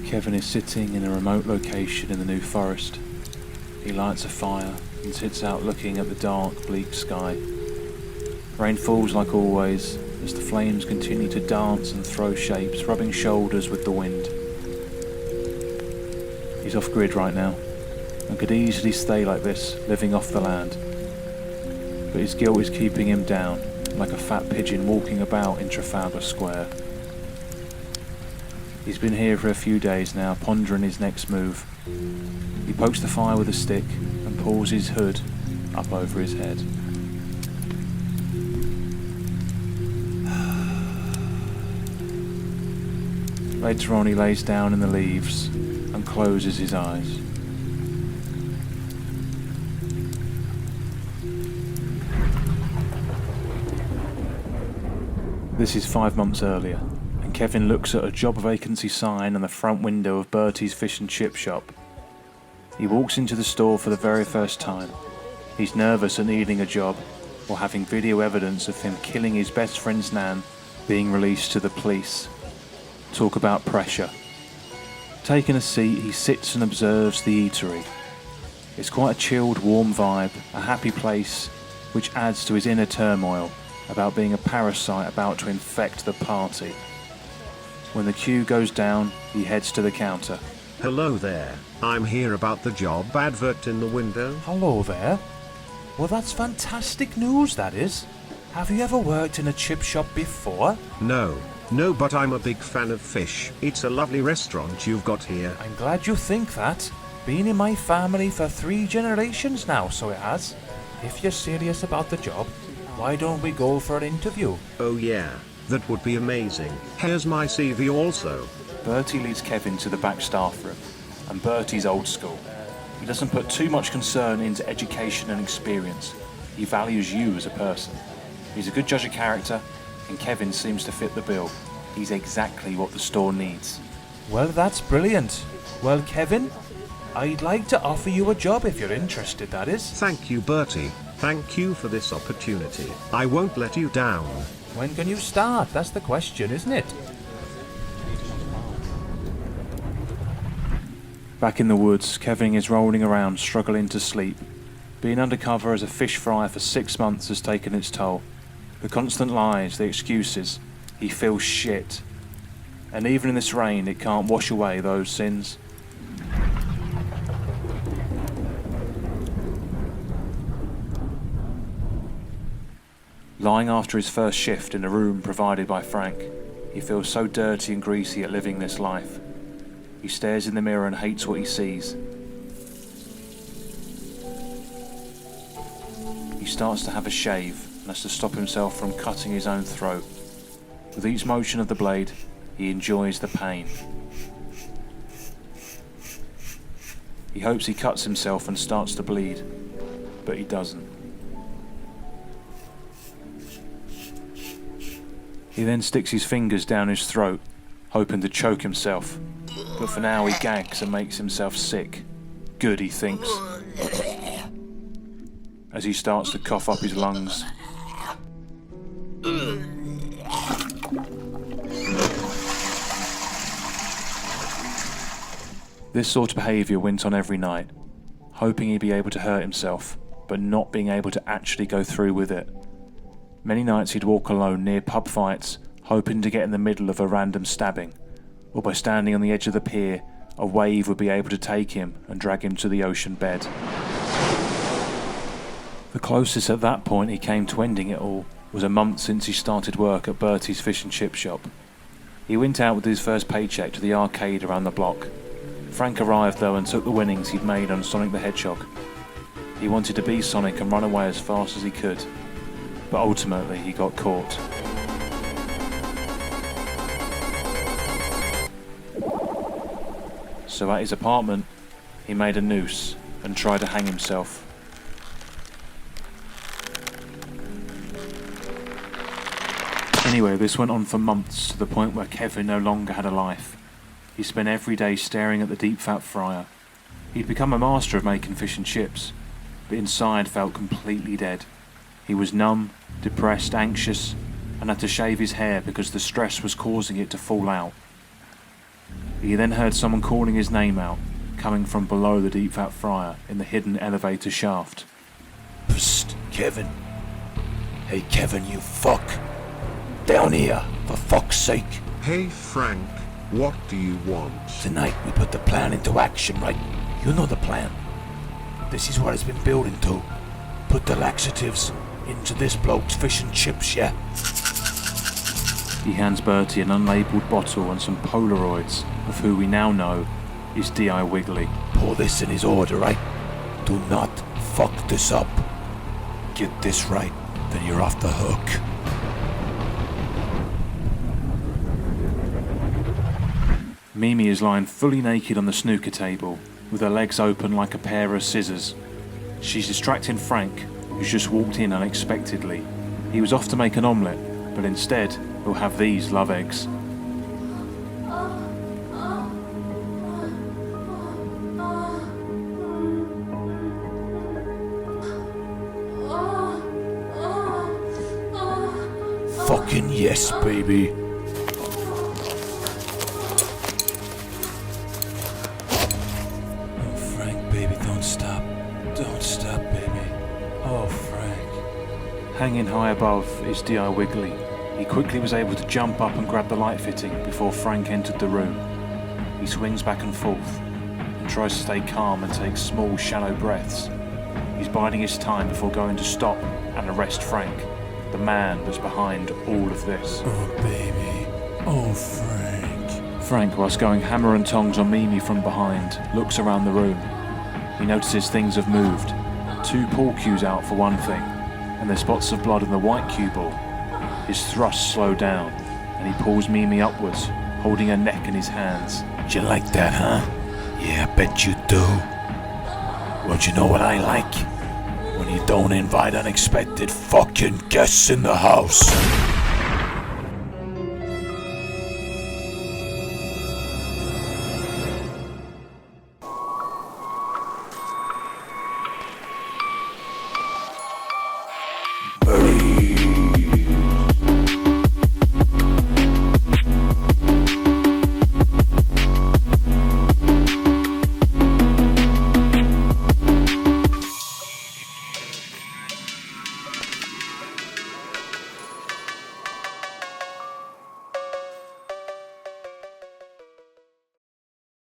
Kevin is sitting in a remote location in the New Forest. He lights a fire and sits out looking at the dark, bleak sky. Rain falls like always as the flames continue to dance and throw shapes, rubbing shoulders with the wind. He's off grid right now and could easily stay like this, living off the land. But his guilt is keeping him down, like a fat pigeon walking about in Trafalgar Square. He's been here for a few days now, pondering his next move. He pokes the fire with a stick and pulls his hood up over his head. Later on, he lays down in the leaves and closes his eyes. This is 5 months earlier, and Kevin looks at a job vacancy sign on the front window of Bertie's fish and chip shop. He walks into the store for the very first time. He's nervous at needing a job, or having video evidence of him killing his best friend's nan being released to the police. Talk about pressure. Taking a seat, he sits and observes the eatery. It's quite a chilled, warm vibe, a happy place, which adds to his inner turmoil about being a parasite about to infect the party. When the queue goes down, he heads to the counter. Hello there, I'm here about the job advert in the window. Hello there. Well, that's fantastic news, that is. Have you ever worked in a chip shop before? No, but I'm a big fan of fish. It's a lovely restaurant you've got here. I'm glad you think that. Been in my family for 3 generations now, so it has. If you're serious about the job, why don't we go for an interview? Oh yeah, that would be amazing. Here's my CV also. Bertie leads Kevin to the back staff room, and Bertie's old school. He doesn't put too much concern into education and experience. He values you as a person. He's a good judge of character, and Kevin seems to fit the bill. He's exactly what the store needs. Well, that's brilliant. Well, Kevin, I'd like to offer you a job if you're interested, that is. Thank you, Bertie. Thank you for this opportunity. I won't let you down. When can you start? That's the question, isn't it? Back in the woods, Kevin is rolling around, struggling to sleep. Being undercover as a fish fry for 6 months has taken its toll. The constant lies, the excuses, he feels shit. And even in this rain, it can't wash away those sins. Lying after his first shift in a room provided by Frank, he feels so dirty and greasy at living this life. He stares in the mirror and hates what he sees. He starts to have a shave and has to stop himself from cutting his own throat. With each motion of the blade, he enjoys the pain. He hopes he cuts himself and starts to bleed, but he doesn't. He then sticks his fingers down his throat, hoping to choke himself. But for now he gags and makes himself sick. Good, he thinks, as he starts to cough up his lungs. This sort of behaviour went on every night, hoping he'd be able to hurt himself, but not being able to actually go through with it. Many nights he'd walk alone near pub fights, hoping to get in the middle of a random stabbing, or by standing on the edge of the pier, a wave would be able to take him and drag him to the ocean bed. The closest at that point he came to ending it all was a month since he started work at Bertie's fish and chip shop. He went out with his first paycheck to the arcade around the block. Frank arrived though and took the winnings he'd made on Sonic the Hedgehog. He wanted to be Sonic and run away as fast as he could, but ultimately he got caught. So at his apartment, he made a noose and tried to hang himself. Anyway, this went on for months, to the point where Kevin no longer had a life. He spent every day staring at the deep fat fryer. He'd become a master of making fish and chips, but inside felt completely dead. He was numb, depressed, anxious, and and had to shave his hair because the stress was causing it to fall out. He then heard someone calling his name out, coming from below the deep fat fryer in the hidden elevator shaft. Psst, Kevin. Hey Kevin, you fuck. Down here, for fuck's sake. Hey Frank, what do you want? Tonight we put the plan into action, right? You know the plan. This is what it's been building to. Put the laxatives into this bloke's fish and chips, yeah? He hands Bertie an unlabelled bottle and some Polaroids of who we now know is D.I. Wiggly. Pour this in his order, right? Do not fuck this up. Get this right, then you're off the hook. Mimi is lying fully naked on the snooker table, with her legs open like a pair of scissors. She's distracting Frank, who's just walked in unexpectedly. He was off to make an omelette, but instead he'll have these love eggs. Fucking yes, baby. Oh, Frank, baby, don't stop. Don't stop, baby. Oh, Frank. Hanging high above is D.I. Wiggly. He quickly was able to jump up and grab the light fitting before Frank entered the room. He swings back and forth and tries to stay calm and takes small, shallow breaths. He's biding his time before going to stop and arrest Frank, the man that's behind all of this. Oh, baby. Oh, Frank. Frank, whilst going hammer and tongs on Mimi from behind, looks around the room. He notices things have moved. 2 pool cues out for one thing, and there's spots of blood in the white cue ball. His thrusts slow down, and he pulls Mimi upwards, holding her neck in his hands. You like that, huh? Yeah, I bet you do. Well, you know what I like? When you don't invite unexpected fucking guests in the house.